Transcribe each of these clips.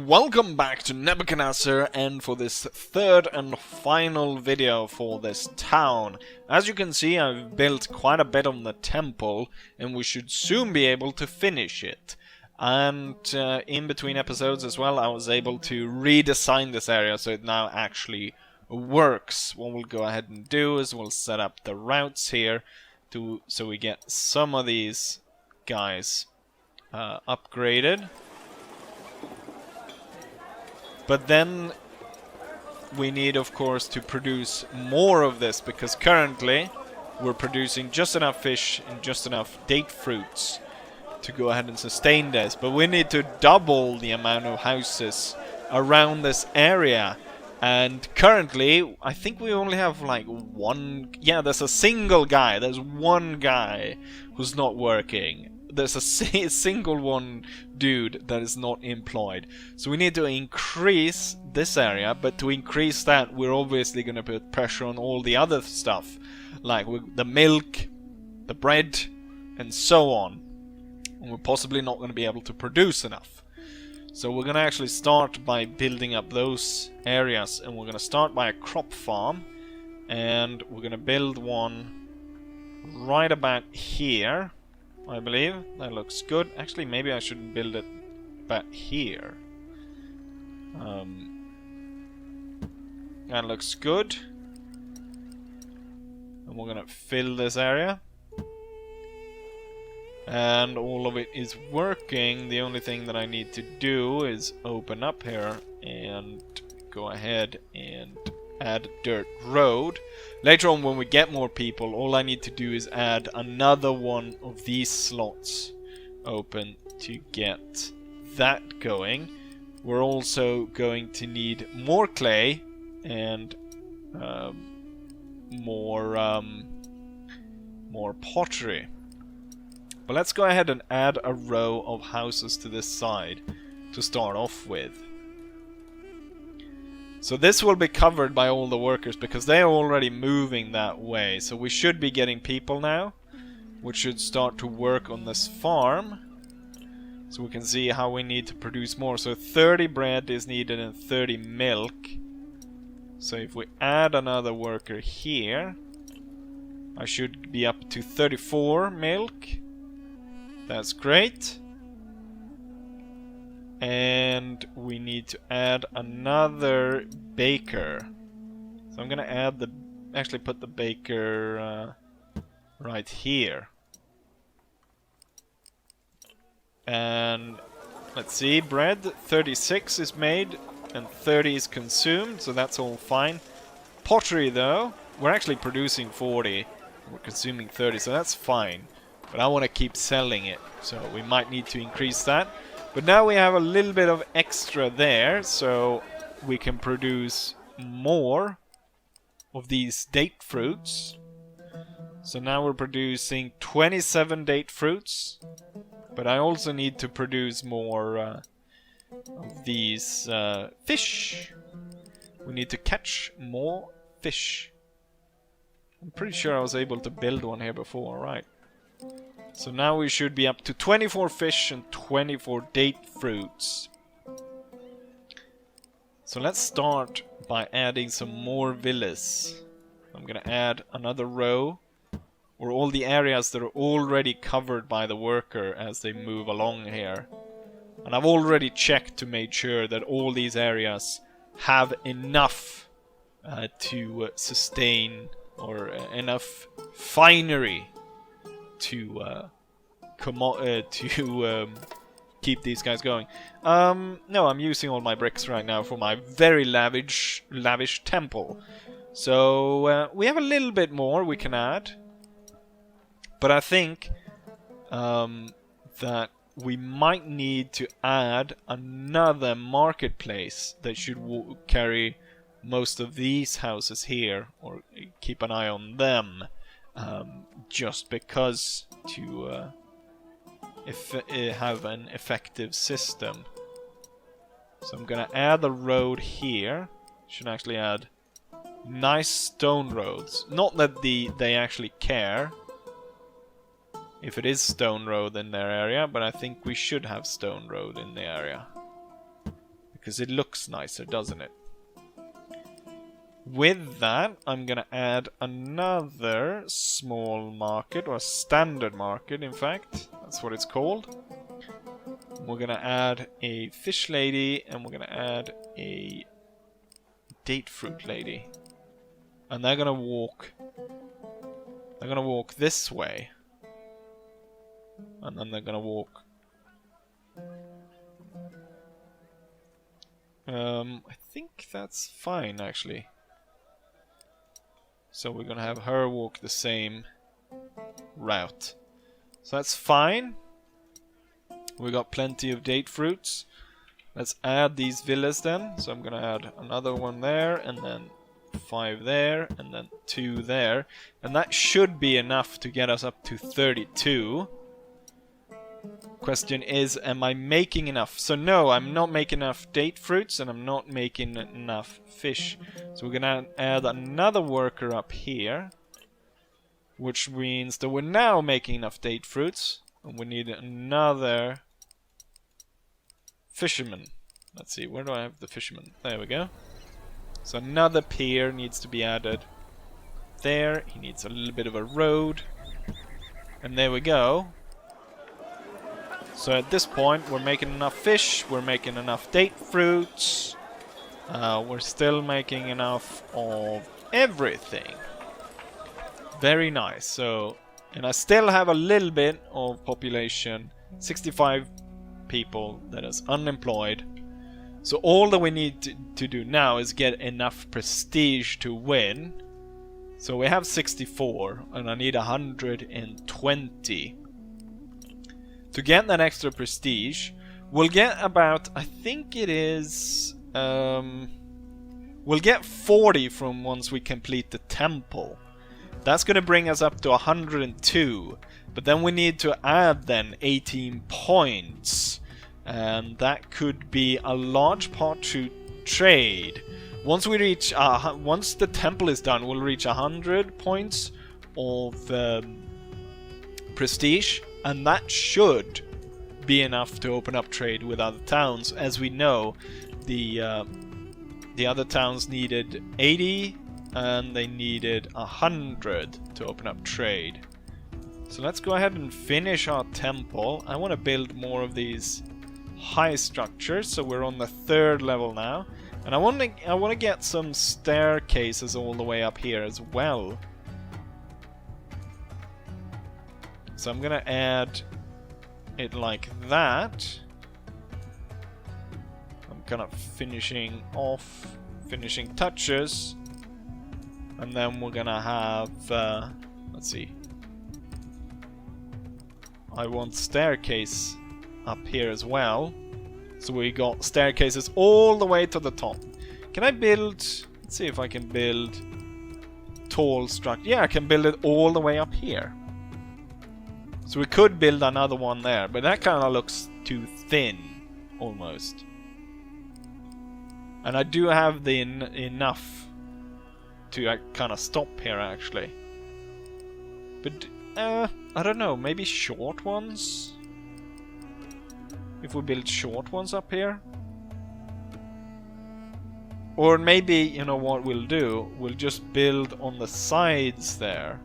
welcome back to Nebuchadnezzar, and for this third and final video for this town. As you can see, I've built quite a bit on the temple, and we should soon be able to finish it. And in between episodes as well, I was able to redesign this area so it now actually works. What we'll go ahead and do is we'll set up the routes here so we get some of these guys upgraded. But then we need, of course, to produce more of this, because currently we're producing just enough fish and just enough date fruits to go ahead and sustain this. But we need to double the amount of houses around this area. And currently, I think we only have like one... Yeah, there's a single guy. There's one guy who's not working. There's a single one dude that is not employed. So we need to increase this area, but to increase that we're obviously going to put pressure on all the other stuff, like the milk, the bread, and so on. And we're possibly not going to be able to produce enough. So we're going to actually start by building up those areas, and we're going to start by a crop farm, and we're going to build one right about here. I believe that looks good. Actually, maybe I should build it back here. That looks good. And we're gonna fill this area. And all of it is working. The only thing that I need to do is open up here and go ahead and add dirt road. Later on, when we get more people, all I need to do is add another one of these slots open to get that going. We're also going to need more clay and more pottery. But let's go ahead and add a row of houses to this side to start off with. So this will be covered by all the workers because they are already moving that way. So we should be getting people now, which should start to work on this farm. So we can see how we need to produce more. So 30 bread is needed and 30 milk. So if we add another worker here, I should be up to 34 milk. That's great. And we need to add another baker. So I'm gonna add actually put the baker right here. And let's see, bread 36 is made and 30 is consumed, so that's all fine. Pottery though, we're actually producing 40, we're consuming 30, so that's fine. But I want to keep selling it, so we might need to increase that. But now we have a little bit of extra there, so we can produce more of these date fruits. So now we're producing 27 date fruits, but I also need to produce more of these fish. We need to catch more fish. I'm pretty sure I was able to build one here before, right? So now we should be up to 24 fish and 24 date fruits. So let's start by adding some more villas. I'm gonna add another row, or all the areas that are already covered by the worker as they move along here. And I've already checked to make sure that all these areas have enough to sustain, or enough finery to keep these guys going. No, I'm using all my bricks right now for my very lavish temple. So we have a little bit more we can add, but I think that we might need to add another marketplace that should carry most of these houses here, or keep an eye on them. Just because to have an effective system. So I'm gonna add a road here. Should actually add nice stone roads. Not that they actually care if it is stone road in their area, but I think we should have stone road in the area. because it looks nicer, doesn't it? With that, I'm gonna add another small market, or standard market, in fact. That's what it's called. We're gonna add a fish lady, and we're gonna add a date fruit lady. And they're gonna walk this way. And then they're gonna walk. I think that's fine, actually. So we're gonna have her walk the same route. So that's fine. We got plenty of date fruits. Let's add these villas then. So I'm gonna add another one there, and then 5 there, and then 2 there. And that should be enough to get us up to 32. Question is, am I making enough? So no, I'm not making enough date fruits, and I'm not making enough fish. So we're gonna add another worker up here, which means that we're now making enough date fruits, and we need another fisherman. Let's see, where do I have the fisherman? There we go. So another pier needs to be added there. He needs a little bit of a road, and there we go. So at this point, we're making enough fish, we're making enough date fruits, we're still making enough of everything. Very nice. So, and I still have a little bit of population, 65 people that is unemployed. So all that we need to do now is get enough prestige to win. So we have 64, and I need 120. To get that extra prestige, we'll get about, I think it is, we'll get 40 from once we complete the temple. That's going to bring us up to 102, but then we need to add then 18 points, and that could be a large part to trade. Once we reach, once the temple is done, we'll reach 100 points of prestige. And that should be enough to open up trade with other towns. As we know, the other towns needed 80 and they needed 100 to open up trade. So let's go ahead and finish our temple. I want to build more of these high structures, so we're on the 3rd level now. And I want to get some staircases all the way up here as well. So I'm gonna add it like that. I'm kind of finishing touches. And then we're gonna have, let's see. I want staircase up here as well. So we got staircases all the way to the top. Can I build, let's see if I can build tall structure. Yeah, I can build it all the way up here. So we could build another one there, but that kind of looks too thin, almost. And I do have the enough to kind of stop here, actually. But, I don't know, maybe short ones? If we build short ones up here? Or maybe, you know what we'll do? We'll just build on the sides there.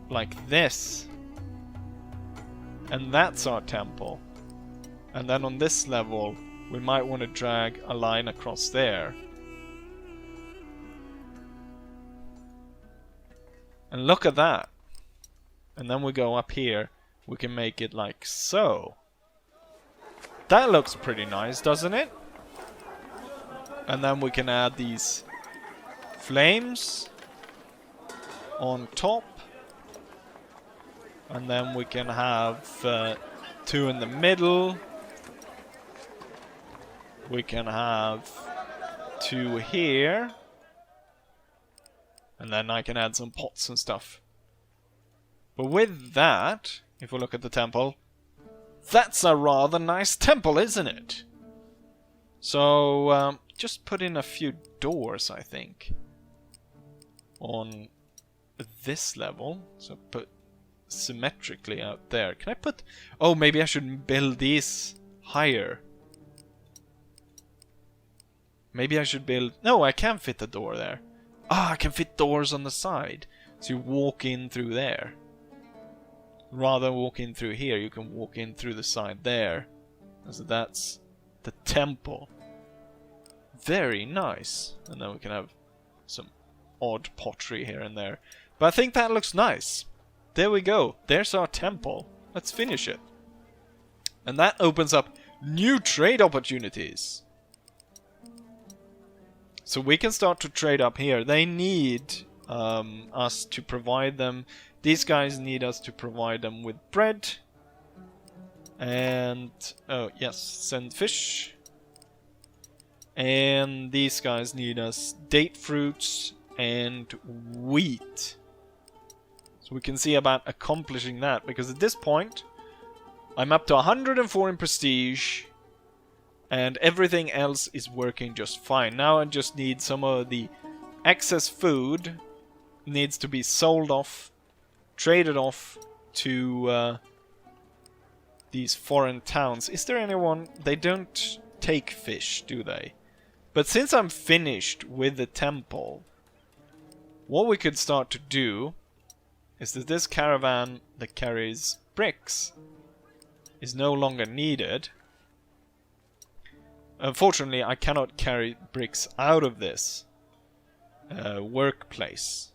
Like this. And that's our temple. And then on this level, we might want to drag a line across there. And look at that. And then we go up here. We can make it like so. That looks pretty nice, doesn't it? And then we can add these flames on top. And then we can have 2 in the middle. We can have 2 here. And then I can add some pots and stuff. But with that, if we look at the temple, that's a rather nice temple, isn't it? So, just put in a few doors, I think. On this level. So put symmetrically out there. Can I put... Oh, maybe I should build these higher. Maybe I should build... No, I can fit a door there. Ah, I can fit doors on the side. So you walk in through there. Rather than walk in through here, you can walk in through the side there. So that's the temple. Very nice. And then we can have some odd pottery here and there. But I think that looks nice. There we go. There's our temple. Let's finish it. And that opens up new trade opportunities. So we can start to trade up here. They need us to provide them. These guys need us to provide them with bread. And, oh yes, send fish. And these guys need us date fruits and wheat. So we can see about accomplishing that. Because at this point, I'm up to 104 in prestige. And everything else is working just fine. Now I just need some of the excess food needs to be sold off, traded off to these foreign towns. Is there anyone... They don't take fish, do they? But since I'm finished with the temple, what we could start to do is that this caravan that carries bricks is no longer needed. Unfortunately, I cannot carry bricks out of this workplace.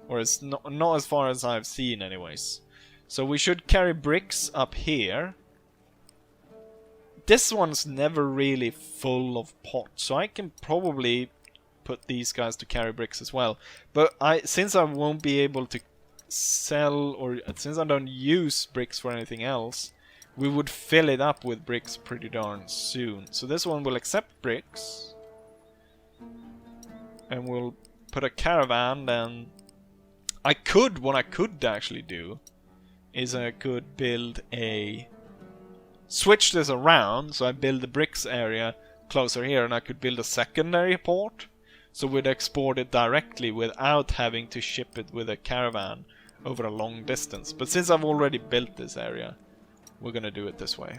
Or it's not as far as I've seen anyways. So we should carry bricks up here. This one's never really full of pots, so I can probably put these guys to carry bricks as well. But since I won't be able to sell, or since I don't use bricks for anything else, we would fill it up with bricks pretty darn soon. So this one will accept bricks. And we'll put a caravan, and what I could actually do is I could build switch this around, so I build the bricks area closer here, and I could build a secondary port, so we'd export it directly without having to ship it with a caravan over a long distance. But since I've already built this area, we're gonna do it this way.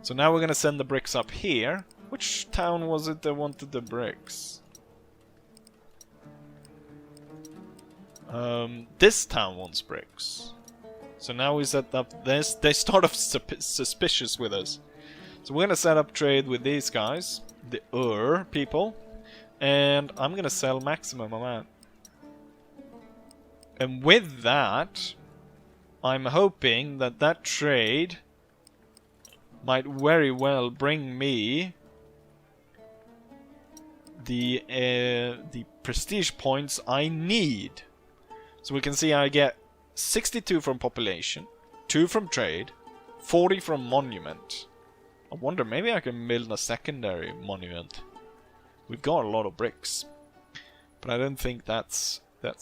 So now we're gonna send the bricks up here. Which town was it that wanted the bricks? This town wants bricks. So now we set up this. They start off suspicious with us. So we're gonna set up trade with these guys, the people, and I'm gonna sell maximum amount. And with that, I'm hoping that that trade might very well bring me the prestige points I need. So we can see I get 62 from population, 2 from trade, 40 from monument. I wonder, maybe I can build a secondary monument. We've got a lot of bricks, but I don't think that's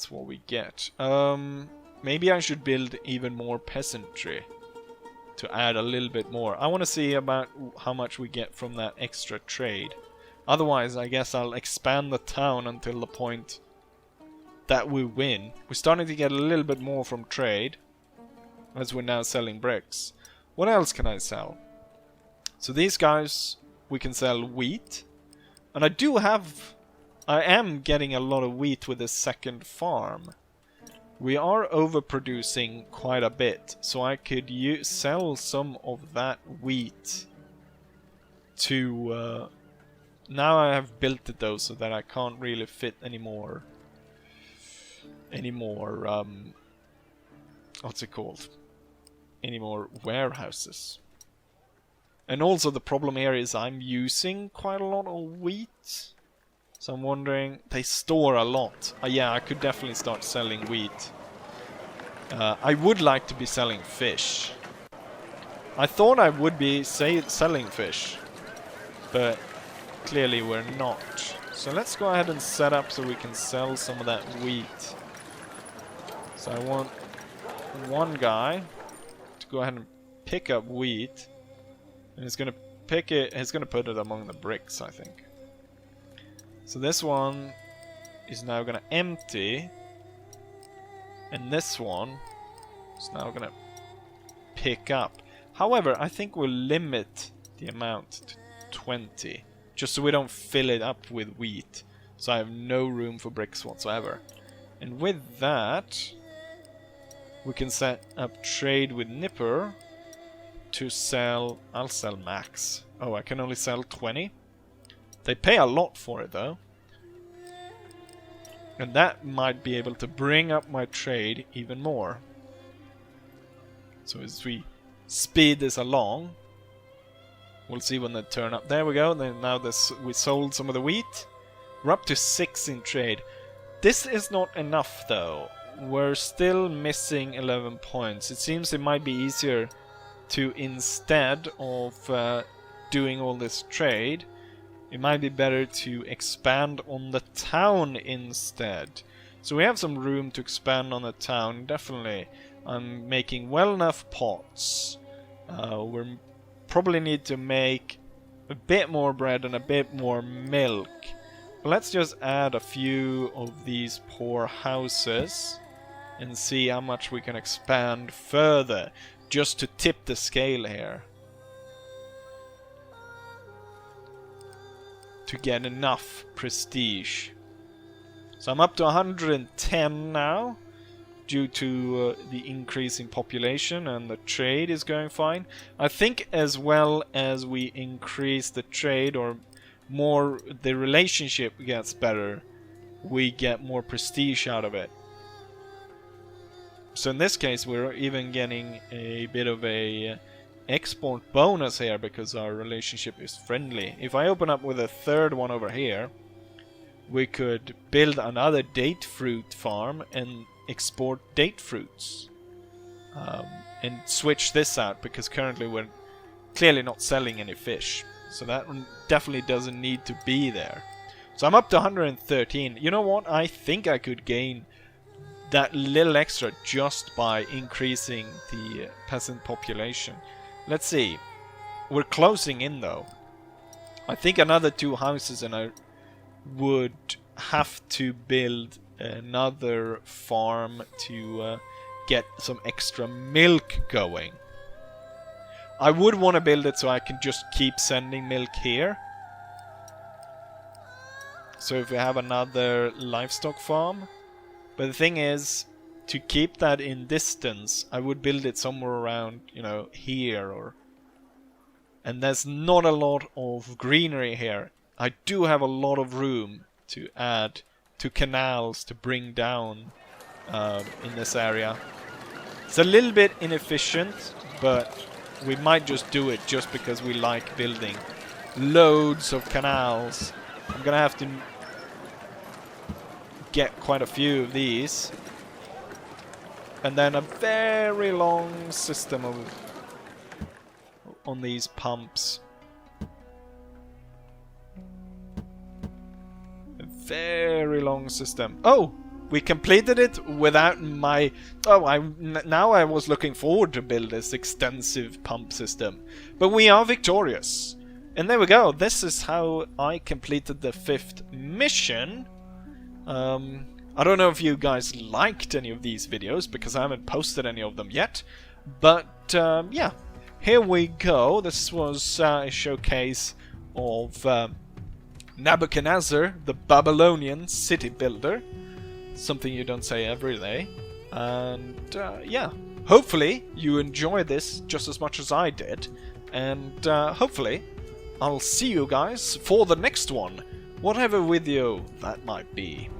what we get. Maybe I should build even more peasantry to add a little bit more. I want to see about how much we get from that extra trade. Otherwise, I guess I'll expand the town until the point that we win. We're starting to get a little bit more from trade, as we're now selling bricks. What else can I sell? So these guys, we can sell wheat. And I am getting a lot of wheat with this second farm. We are overproducing quite a bit, so I could sell some of that wheat to... now I have built it though, so that I can't really fit any more what's it called? Any more warehouses. And also the problem here is I'm using quite a lot of wheat. So I'm wondering, they store a lot. Yeah, I could definitely start selling wheat. I would like to be selling fish. I thought I would be selling fish, but clearly we're not. So let's go ahead and set up so we can sell some of that wheat. So I want one guy to go ahead and pick up wheat, and he's gonna pick it. He's gonna put it among the bricks, I think. So this one is now gonna empty, and this one is now gonna pick up. However, I think we'll limit the amount to 20, just so we don't fill it up with wheat. So I have no room for bricks whatsoever. And with that, we can set up trade with Nipper to sell. I'll sell max. Oh, I can only sell 20. They pay a lot for it though. And that might be able to bring up my trade even more. So as we speed this along, we'll see when they turn up. There we go. Then now this, we sold some of the wheat. We're up to 6 in trade. This is not enough though. We're still missing 11 points. It seems it might be easier to, instead of doing all this trade, it might be better to expand on the town instead. So we have some room to expand on the town, definitely. I'm making well enough pots. We probably need to make a bit more bread and a bit more milk. But let's just add a few of these poor houses and see how much we can expand further, just to tip the scale here. To get enough prestige. So I'm up to 110 now, due to the increase in population, and the trade is going fine. I think as well as we increase the trade, or more the relationship gets better, we get more prestige out of it. So in this case we're even getting a bit of a export bonus here because our relationship is friendly. If I open up with a third one over here, we could build another date fruit farm and export date fruits. And switch this out because currently we're clearly not selling any fish. So that one definitely doesn't need to be there. So I'm up to 113. You know what? I think I could gain that little extra just by increasing the peasant population. Let's see. We're closing in though. I think another 2 houses and I would have to build another farm to get some extra milk going. I would want to build it so I can just keep sending milk here. So if we have another livestock farm. But the thing is, to keep that in distance, I would build it somewhere around, you know, here or... And there's not a lot of greenery here. I do have a lot of room to add to canals to bring down in this area. It's a little bit inefficient, but we might just do it just because we like building loads of canals. I'm gonna have to get quite a few of these. And then a very long system of on these pumps. A very long system. Oh! We completed it without my... Oh, now I was looking forward to build this extensive pump system. But we are victorious. And there we go. This is how I completed the 5th mission. I don't know if you guys liked any of these videos, because I haven't posted any of them yet. But, yeah. Here we go. This was a showcase of Nebuchadnezzar, the Babylonian city builder. Something you don't say every day. And yeah, hopefully you enjoyed this just as much as I did. And hopefully I'll see you guys for the next one, whatever video that might be.